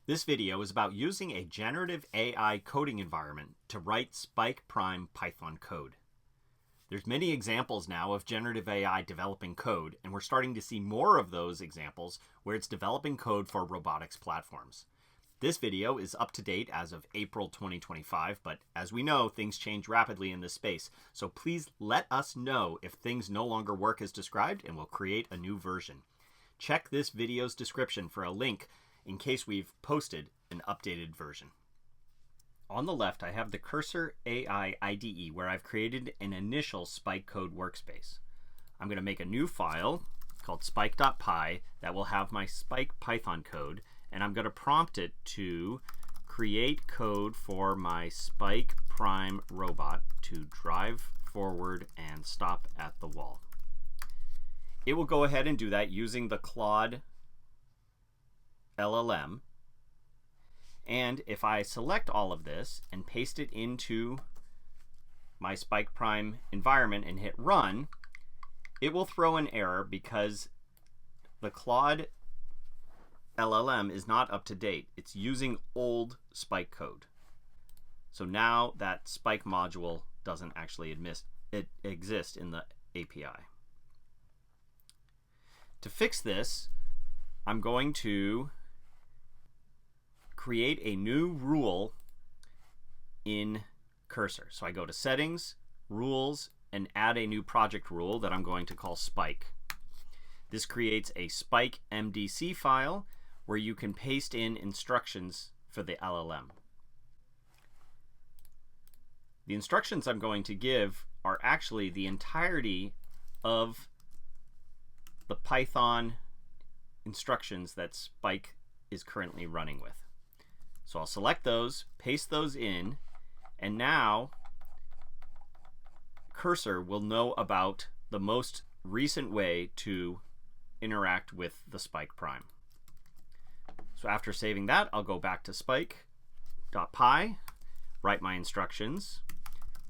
This video is about using a generative AI coding environment to write Spike Prime Python code. There's many examples now of generative AI developing code, and we're starting to see more of those examples where it's developing code for robotics platforms. This video is up to date as of April 2025, but as we know, things change rapidly in this space, so please let us know if things no longer work as described and we'll create a new version. Check this video's description for a link in case we've posted an updated version. On the left, I have the Cursor AI IDE where I've created an initial Spike code workspace. I'm going to make a new file called spike.py that will have my Spike Python code, and I'm going to prompt it to create code for my Spike Prime robot to drive forward and stop at the wall. It will go ahead and do that using the Claude LLM. And if I select all of this and paste it into my Spike Prime environment and hit run, it will throw an error because the Claude LLM is not up to date. It's using old Spike code. So now that Spike module doesn't actually exist in the API. To fix this, I'm going to create a new rule in Cursor. So I go to Settings, Rules, and add a new project rule that I'm going to call Spike. This creates a Spike MDC file where you can paste in instructions for the LLM. The instructions I'm going to give are actually the entirety of the Python instructions that Spike is currently running with. So I'll select those, paste those in, and now Cursor will know about the most recent way to interact with the Spike Prime. So after saving that, I'll go back to spike.py, write my instructions,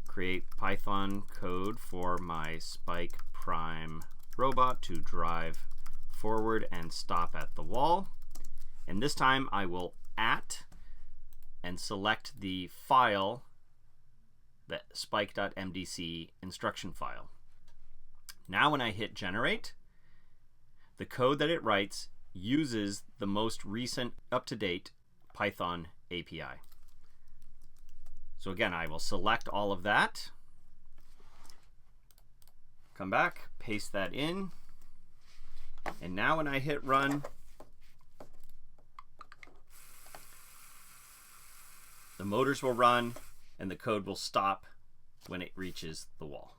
create Python code for my Spike Prime robot to drive forward and stop at the wall. And this time I will and select the file, the spike.mdc instruction file. Now when I hit generate, the code that it writes uses the most recent up-to-date Python API. So again, I will select all of that, come back, paste that in, and now when I hit run, the motors will run and the code will stop when it reaches the wall.